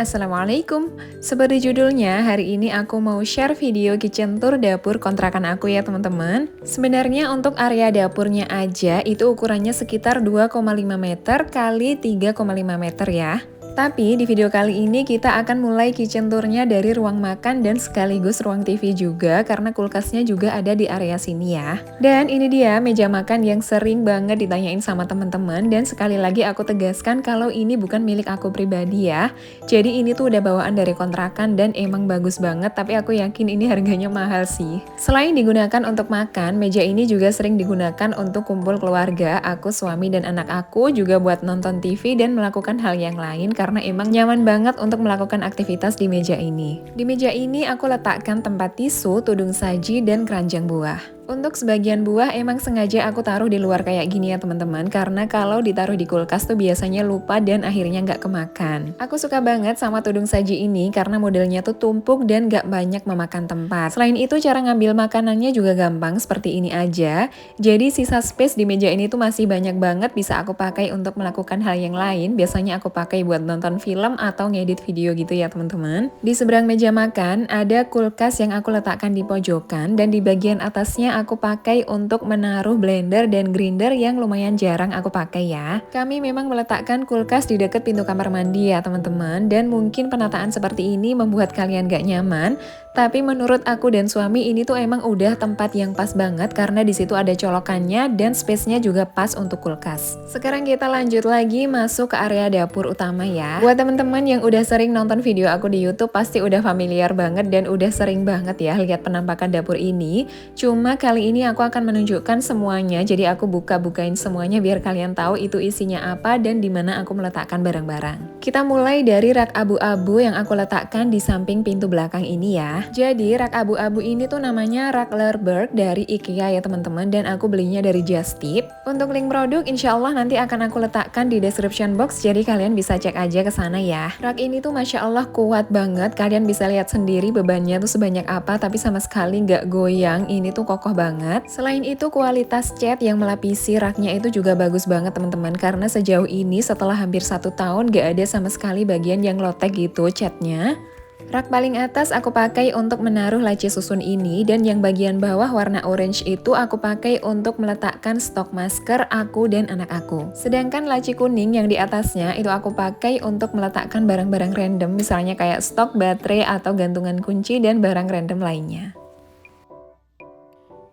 Assalamualaikum. Seperti judulnya, hari ini aku mau share video kitchen tour dapur kontrakan aku ya teman-teman. Sebenarnya untuk area dapurnya aja itu ukurannya sekitar 2,5 meter kali 3,5 meter ya. Tapi di video kali ini kita akan mulai kitchen tour-nya dari ruang makan dan sekaligus ruang TV juga karena kulkasnya juga ada di area sini ya. Dan ini dia meja makan yang sering banget ditanyain sama teman-teman dan sekali lagi aku tegaskan kalau ini bukan milik aku pribadi ya. Jadi ini tuh udah bawaan dari kontrakan dan emang bagus banget tapi aku yakin ini harganya mahal sih. Selain digunakan untuk makan, meja ini juga sering digunakan untuk kumpul keluarga, aku, suami, dan anak aku juga buat nonton TV dan melakukan hal yang lain karena emang nyaman banget untuk melakukan aktivitas di meja ini. Di meja ini aku letakkan tempat tisu, tudung saji, dan keranjang buah. Untuk sebagian buah emang sengaja aku taruh di luar kayak gini ya teman-teman, karena kalau ditaruh di kulkas tuh biasanya lupa dan akhirnya nggak kemakan. Aku suka banget sama tudung saji ini karena modelnya tuh tumpuk dan nggak banyak memakan tempat. Selain itu cara ngambil makanannya juga gampang seperti ini aja. Jadi sisa space di meja ini tuh masih banyak banget bisa aku pakai untuk melakukan hal yang lain. Biasanya aku pakai buat nonton film atau ngedit video gitu ya teman-teman. Di seberang meja makan ada kulkas yang aku letakkan di pojokan dan di bagian atasnya aku pakai untuk menaruh blender dan grinder yang lumayan jarang aku pakai ya. Kami memang meletakkan kulkas di dekat pintu kamar mandi ya teman-teman, dan mungkin penataan seperti ini membuat kalian gak nyaman, tapi menurut aku dan suami ini tuh emang udah tempat yang pas banget karena di situ ada colokannya dan space-nya juga pas untuk kulkas. Sekarang kita lanjut lagi masuk ke area dapur utama ya. Buat teman-teman yang udah sering nonton video aku di YouTube pasti udah familiar banget dan udah sering banget ya lihat penampakan dapur ini. Cuma kali ini aku akan menunjukkan semuanya, jadi aku buka-bukain semuanya biar kalian tahu itu isinya apa dan di mana aku meletakkan barang-barang. Kita mulai dari rak abu-abu yang aku letakkan di samping pintu belakang ini ya. Jadi rak abu-abu ini tuh namanya rak Lerberg dari IKEA ya teman-teman, dan aku belinya dari Just Tip. Untuk link produk insya Allah nanti akan aku letakkan di description box, jadi kalian bisa cek aja ke sana ya. Rak ini tuh Masya Allah kuat banget, kalian bisa lihat sendiri bebannya tuh sebanyak apa tapi sama sekali nggak goyang, ini tuh kokoh banget. Selain itu kualitas cat yang melapisi raknya itu juga bagus banget teman-teman, karena sejauh ini setelah hampir 1 tahun gak ada sama sekali bagian yang lotek gitu catnya. Rak paling atas aku pakai untuk menaruh laci susun ini, dan yang bagian bawah warna orange itu aku pakai untuk meletakkan stok masker aku dan anak aku. Sedangkan laci kuning yang di atasnya itu aku pakai untuk meletakkan barang-barang random, misalnya kayak stok baterai atau gantungan kunci dan barang random lainnya.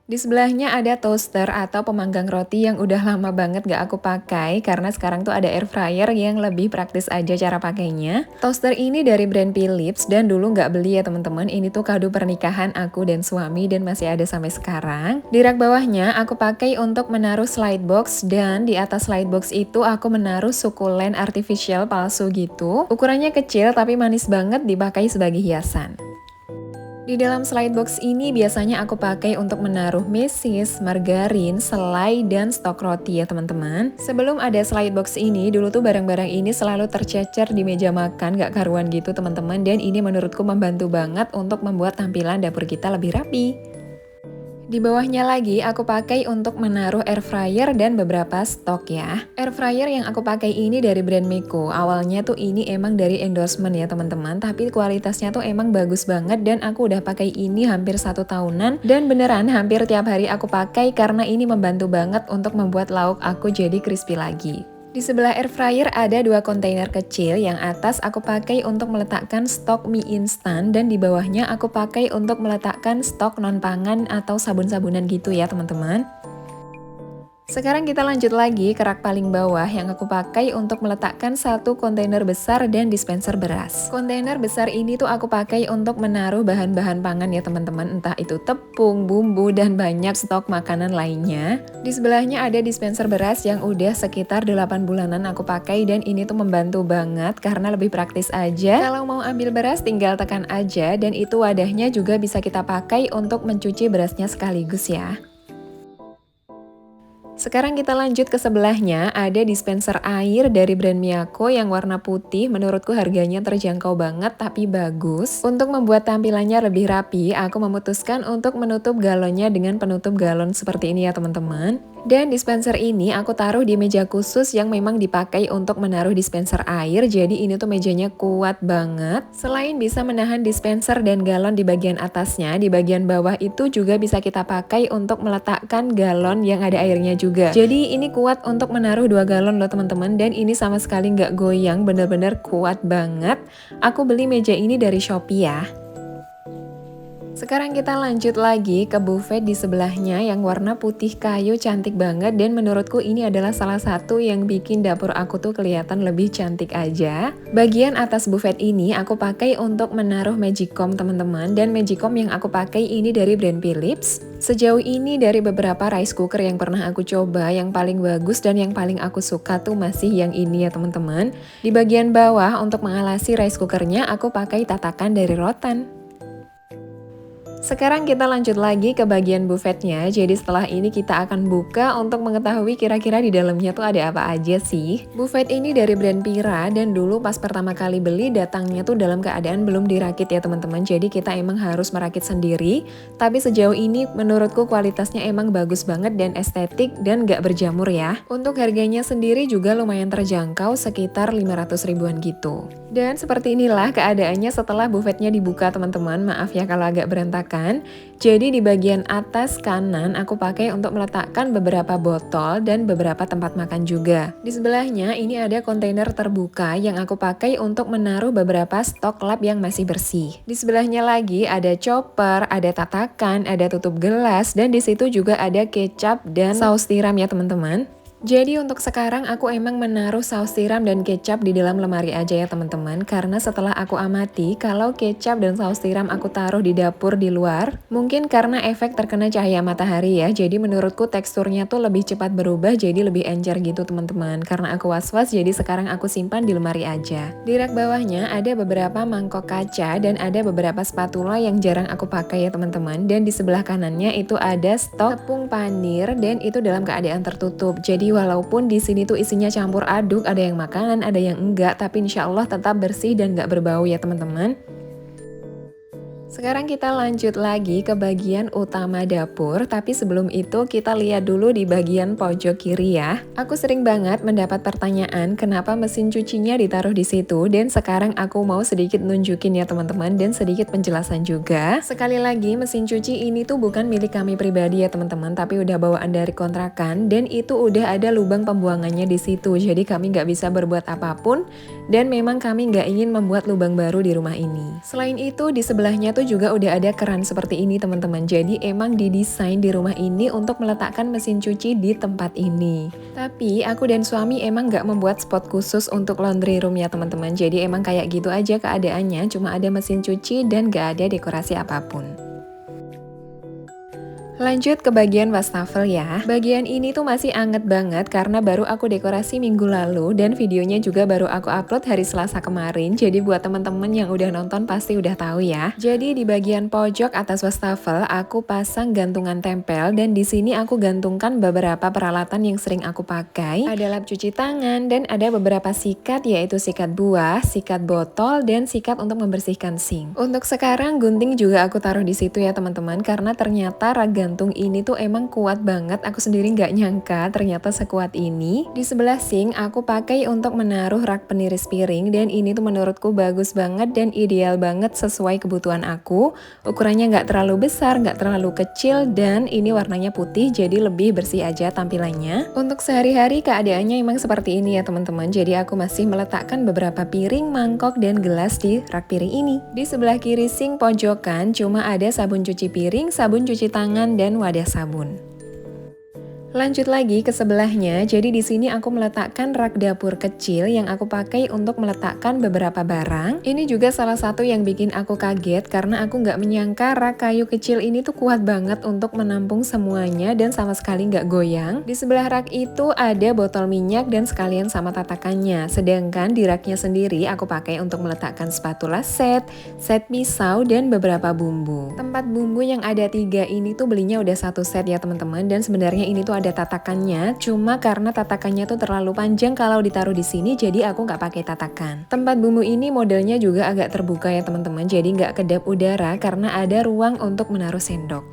Di sebelahnya ada toaster atau pemanggang roti yang udah lama banget gak aku pakai karena sekarang tuh ada air fryer yang lebih praktis aja cara pakainya. Toaster ini dari brand Philips dan dulu gak beli ya teman-teman, ini tuh kado pernikahan aku dan suami dan masih ada sampai sekarang. Di rak bawahnya aku pakai untuk menaruh slide box, dan di atas slide box itu aku menaruh sukulen artificial palsu gitu. Ukurannya kecil tapi manis banget dipakai sebagai hiasan. Di dalam slide box ini biasanya aku pakai untuk menaruh mesis, margarin, selai, dan stok roti ya teman-teman. Sebelum ada slide box ini, dulu tuh barang-barang ini selalu tercecer di meja makan, gak karuan gitu teman-teman, dan ini menurutku membantu banget untuk membuat tampilan dapur kita lebih rapi. Di bawahnya lagi aku pakai untuk menaruh air fryer dan beberapa stok ya. Air fryer yang aku pakai ini dari brand Meko. Awalnya tuh ini emang dari endorsement ya teman-teman, tapi kualitasnya tuh emang bagus banget dan aku udah pakai ini hampir 1 tahunan dan beneran hampir tiap hari aku pakai karena ini membantu banget untuk membuat lauk aku jadi crispy lagi. Di sebelah air fryer ada 2 kontainer kecil, yang atas aku pakai untuk meletakkan stok mie instan dan di bawahnya aku pakai untuk meletakkan stok non-pangan atau sabun-sabunan gitu ya teman-teman. Sekarang kita lanjut lagi ke rak paling bawah yang aku pakai untuk meletakkan 1 kontainer besar dan dispenser beras. Kontainer besar ini tuh aku pakai untuk menaruh bahan-bahan pangan ya teman-teman, entah itu tepung, bumbu, dan banyak stok makanan lainnya. Di sebelahnya ada dispenser beras yang udah sekitar 8 bulanan aku pakai dan ini tuh membantu banget karena lebih praktis aja. Kalau mau ambil beras tinggal tekan aja, dan itu wadahnya juga bisa kita pakai untuk mencuci berasnya sekaligus ya. Sekarang kita lanjut ke sebelahnya, ada dispenser air dari brand Miyako yang warna putih, menurutku harganya terjangkau banget tapi bagus. Untuk membuat tampilannya lebih rapi, aku memutuskan untuk menutup galonnya dengan penutup galon seperti ini ya teman-teman. Dan dispenser ini aku taruh di meja khusus yang memang dipakai untuk menaruh dispenser air. Jadi ini tuh mejanya kuat banget. Selain bisa menahan dispenser dan galon di bagian atasnya, di bagian bawah itu juga bisa kita pakai untuk meletakkan galon yang ada airnya juga. Jadi ini kuat untuk menaruh 2 galon loh teman-teman. Dan ini sama sekali nggak goyang, bener-bener kuat banget. Aku beli meja ini dari Shopee ya. Sekarang kita lanjut lagi ke buffet di sebelahnya yang warna putih kayu cantik banget, dan menurutku ini adalah salah satu yang bikin dapur aku tuh kelihatan lebih cantik aja. Bagian atas buffet ini aku pakai untuk menaruh Magicom teman-teman, dan Magicom yang aku pakai ini dari brand Philips. Sejauh ini dari beberapa rice cooker yang pernah aku coba, yang paling bagus dan yang paling aku suka tuh masih yang ini ya teman-teman. Di bagian bawah untuk mengalasi rice cookernya aku pakai tatakan dari Rotan. Sekarang kita lanjut lagi ke bagian buffetnya. Jadi setelah ini kita akan buka untuk mengetahui kira-kira di dalamnya tuh ada apa aja sih. Buffet ini dari brand Pira, dan dulu pas pertama kali beli datangnya tuh dalam keadaan belum dirakit ya teman-teman. Jadi kita emang harus merakit sendiri. Tapi sejauh ini menurutku kualitasnya emang bagus banget dan estetik dan gak berjamur ya. Untuk harganya sendiri juga lumayan terjangkau, sekitar 500 ribuan gitu. Dan seperti inilah keadaannya setelah buffetnya dibuka teman-teman. Maaf ya kalau agak berantakan. Jadi di bagian atas kanan aku pakai untuk meletakkan beberapa botol dan beberapa tempat makan juga. Di sebelahnya ini ada kontainer terbuka yang aku pakai untuk menaruh beberapa stok lap yang masih bersih. Di sebelahnya lagi ada chopper, ada tatakan, ada tutup gelas, dan di situ juga ada kecap dan saus tiram ya teman-teman. Jadi untuk sekarang aku emang menaruh saus tiram dan kecap di dalam lemari aja ya teman-teman. Karena setelah aku amati kalau kecap dan saus tiram aku taruh di dapur di luar, mungkin karena efek terkena cahaya matahari ya. Jadi menurutku teksturnya tuh lebih cepat berubah jadi lebih encer gitu teman-teman. Karena aku was-was jadi sekarang aku simpan di lemari aja. Di rak bawahnya ada beberapa mangkok kaca dan ada beberapa spatula yang jarang aku pakai ya teman-teman. Dan di sebelah kanannya itu ada stok tepung panir dan itu dalam keadaan tertutup. Jadi walaupun di sini tuh isinya campur aduk, ada yang makanan, ada yang enggak, tapi insya Allah tetap bersih dan nggak berbau ya teman-teman. Sekarang kita lanjut lagi ke bagian utama dapur, tapi sebelum itu kita lihat dulu di bagian pojok kiri ya. Aku sering banget mendapat pertanyaan kenapa mesin cucinya ditaruh di situ, dan sekarang aku mau sedikit nunjukin ya teman-teman dan sedikit penjelasan juga. Sekali lagi mesin cuci ini tuh bukan milik kami pribadi ya teman-teman, tapi udah bawaan dari kontrakan dan itu udah ada lubang pembuangannya di situ. Jadi kami nggak bisa berbuat apapun dan memang kami nggak ingin membuat lubang baru di rumah ini. Selain itu di sebelahnya tuh juga udah ada keran seperti ini teman-teman. Jadi emang didesain di rumah ini untuk meletakkan mesin cuci di tempat ini. Tapi aku dan suami emang gak membuat spot khusus untuk laundry room ya teman-teman. Jadi emang kayak gitu aja keadaannya, cuma ada mesin cuci dan gak ada dekorasi apapun. Lanjut ke bagian wastafel ya. Bagian ini tuh masih anget banget karena baru aku dekorasi minggu lalu dan videonya juga baru aku upload hari Selasa kemarin. Jadi buat temen-temen yang udah nonton pasti udah tahu ya. Jadi di bagian pojok atas wastafel aku pasang gantungan tempel dan di sini aku gantungkan beberapa peralatan yang sering aku pakai. Ada lap cuci tangan dan ada beberapa sikat, yaitu sikat buah, sikat botol, dan sikat untuk membersihkan sink. Untuk sekarang gunting juga aku taruh di situ ya teman-teman karena ternyata gantung ini tuh emang kuat banget. Aku sendiri nggak nyangka ternyata sekuat ini. Di sebelah sink aku pakai untuk menaruh rak peniris piring dan ini tuh menurutku bagus banget dan ideal banget sesuai kebutuhan aku. Ukurannya nggak terlalu besar, nggak terlalu kecil, dan ini warnanya putih jadi lebih bersih aja tampilannya. Untuk sehari-hari keadaannya emang seperti ini ya teman-teman. Jadi aku masih meletakkan beberapa piring, mangkok, dan gelas di rak piring ini. Di sebelah kiri sink pojokan cuma ada sabun cuci piring, sabun cuci tangan, dan wadah sabun. Lanjut lagi ke sebelahnya, jadi di sini aku meletakkan rak dapur kecil yang aku pakai untuk meletakkan beberapa barang. Ini juga salah satu yang bikin aku kaget karena aku nggak menyangka rak kayu kecil ini tuh kuat banget untuk menampung semuanya dan sama sekali nggak goyang. Di sebelah rak itu ada botol minyak dan sekalian sama tatakannya. Sedangkan di raknya sendiri aku pakai untuk meletakkan spatula set pisau, dan beberapa bumbu. Tempat bumbu yang ada 3 ini tuh belinya udah 1 set ya teman-teman, dan sebenarnya ini tuh ada tatakannya, cuma karena tatakannya tuh terlalu panjang kalau ditaruh di sini jadi aku nggak pakai tatakan. Tempat bumbu ini modelnya juga agak terbuka ya teman-teman, jadi nggak kedap udara karena ada ruang untuk menaruh sendok.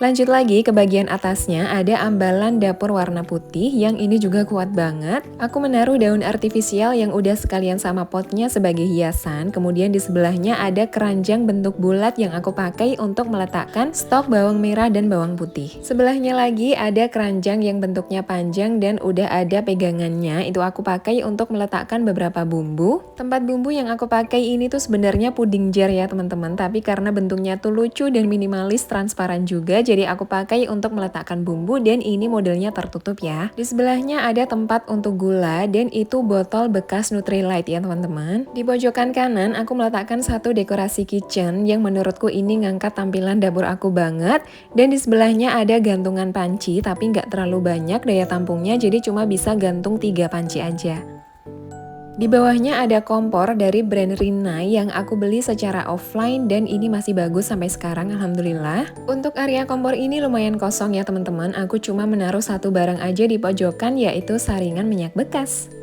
Lanjut lagi ke bagian atasnya, ada ambalan dapur warna putih yang ini juga kuat banget. Aku menaruh daun artifisial yang udah sekalian sama potnya sebagai hiasan. Kemudian di sebelahnya ada keranjang bentuk bulat yang aku pakai untuk meletakkan stok bawang merah dan bawang putih. Sebelahnya lagi ada keranjang yang bentuknya panjang dan udah ada pegangannya. Itu aku pakai untuk meletakkan beberapa bumbu. Tempat bumbu yang aku pakai ini tuh sebenarnya puding jar ya teman-teman, tapi karena bentuknya tuh lucu dan minimalis transparan juga, jadi aku pakai untuk meletakkan bumbu dan ini modelnya tertutup ya. Di sebelahnya ada tempat untuk gula dan itu botol bekas Nutrilite ya teman-teman. Di pojokan kanan aku meletakkan satu dekorasi kitchen yang menurutku ini ngangkat tampilan dapur aku banget. Dan di sebelahnya ada gantungan panci tapi nggak terlalu banyak daya tampungnya, jadi cuma bisa gantung 3 panci aja. Di bawahnya ada kompor dari brand Rinnai yang aku beli secara offline dan ini masih bagus sampai sekarang alhamdulillah. Untuk area kompor ini lumayan kosong ya teman-teman, aku cuma menaruh satu barang aja di pojokan yaitu saringan minyak bekas.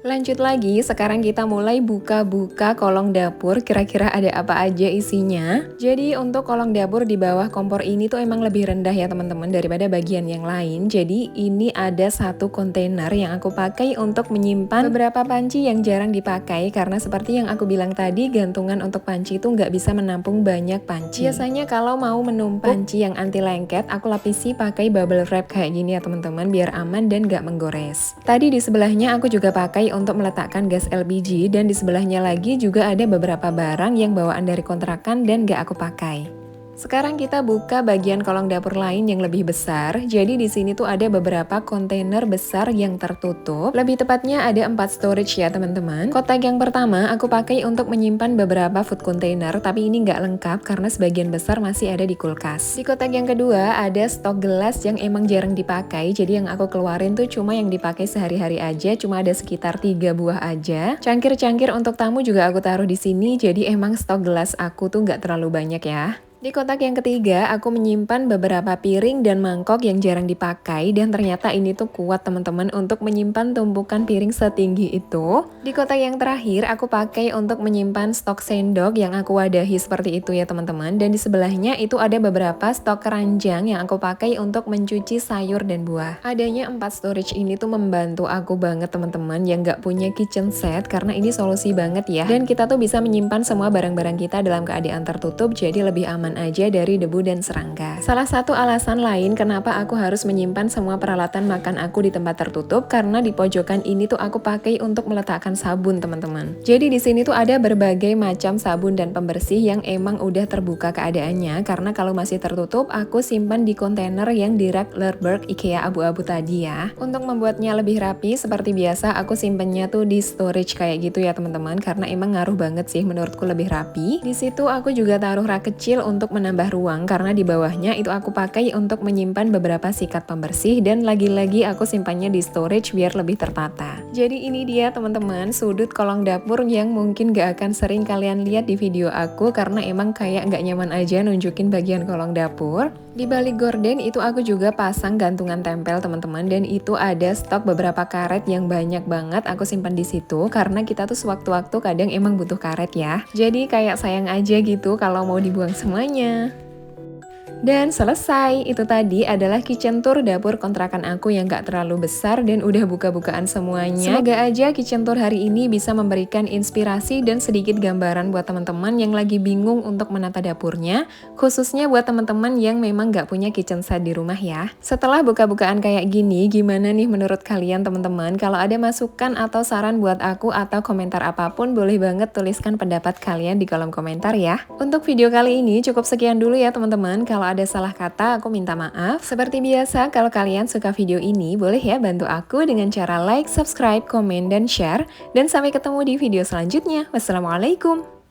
Lanjut lagi, sekarang kita mulai buka-buka kolong dapur, kira-kira ada apa aja isinya. Jadi untuk kolong dapur di bawah kompor ini tuh emang lebih rendah ya teman-teman daripada bagian yang lain. Jadi ini ada satu kontainer yang aku pakai untuk menyimpan beberapa panci yang jarang dipakai. Karena seperti yang aku bilang tadi, gantungan untuk panci itu nggak bisa menampung banyak panci. Biasanya kalau mau menumpuk panci yang anti lengket, aku lapisi pakai bubble wrap kayak gini ya teman-teman, biar aman dan nggak menggores. Tadi di sebelahnya aku juga pakai untuk meletakkan gas LPG dan di sebelahnya lagi juga ada beberapa barang yang bawaan dari kontrakan dan gak aku pakai. Sekarang kita buka bagian kolong dapur lain yang lebih besar. Jadi di sini tuh ada beberapa kontainer besar yang tertutup. Lebih tepatnya ada 4 storage ya teman-teman. Kotak yang pertama aku pakai untuk menyimpan beberapa food container, tapi ini nggak lengkap karena sebagian besar masih ada di kulkas. Di kotak yang kedua ada stok gelas yang emang jarang dipakai. Jadi yang aku keluarin tuh cuma yang dipakai sehari-hari aja, cuma ada sekitar 3 buah aja. Cangkir-cangkir untuk tamu juga aku taruh di sini. Jadi emang stok gelas aku tuh nggak terlalu banyak ya. Di kotak yang ketiga, aku menyimpan beberapa piring dan mangkok yang jarang dipakai dan ternyata ini tuh kuat teman-teman untuk menyimpan tumpukan piring setinggi itu. Di kotak yang terakhir, aku pakai untuk menyimpan stok sendok yang aku wadahi seperti itu ya teman-teman. Dan di sebelahnya itu ada beberapa stok keranjang yang aku pakai untuk mencuci sayur dan buah. Adanya 4 storage ini tuh membantu aku banget teman-teman yang nggak punya kitchen set karena ini solusi banget ya. Dan kita tuh bisa menyimpan semua barang-barang kita dalam keadaan tertutup jadi lebih aman aja dari debu dan serangga. Salah satu alasan lain kenapa aku harus menyimpan semua peralatan makan aku di tempat tertutup karena di pojokan ini tuh aku pakai untuk meletakkan sabun teman-teman. Jadi di sini tuh ada berbagai macam sabun dan pembersih yang emang udah terbuka keadaannya karena kalau masih tertutup aku simpan di kontainer yang di rak Lerberg IKEA abu-abu tadi ya. Untuk membuatnya lebih rapi seperti biasa aku simpennya tuh di storage kayak gitu ya teman-teman karena emang ngaruh banget sih menurutku lebih rapi. Di situ aku juga taruh rak kecil untuk menambah ruang karena di bawahnya itu aku pakai untuk menyimpan beberapa sikat pembersih dan lagi-lagi aku simpannya di storage biar lebih tertata. Jadi ini dia teman-teman sudut kolong dapur yang mungkin gak akan sering kalian lihat di video aku karena emang kayak gak nyaman aja nunjukin bagian kolong dapur. Di balik gorden itu aku juga pasang gantungan tempel teman-teman dan itu ada stok beberapa karet yang banyak banget aku simpan di situ karena kita tuh sewaktu-waktu kadang emang butuh karet ya. Jadi kayak sayang aja gitu kalau mau dibuang semuanya. Dan selesai, itu tadi adalah kitchen tour dapur kontrakan aku yang gak terlalu besar dan udah buka-bukaan semuanya. Semoga aja kitchen tour hari ini bisa memberikan inspirasi dan sedikit gambaran buat teman-teman yang lagi bingung untuk menata dapurnya, khususnya buat teman-teman yang memang gak punya kitchen set di rumah ya. Setelah buka-bukaan kayak gini, gimana nih menurut kalian teman-teman? Kalau ada masukan atau saran buat aku atau komentar apapun, boleh banget tuliskan pendapat kalian di kolom komentar ya. Untuk video kali ini cukup sekian dulu ya teman-teman. Kalau ada salah kata, aku minta maaf. Seperti biasa, kalau kalian suka video ini, boleh ya bantu aku dengan cara like, subscribe, komen, dan share. Dan sampai ketemu di video selanjutnya. Wassalamualaikum.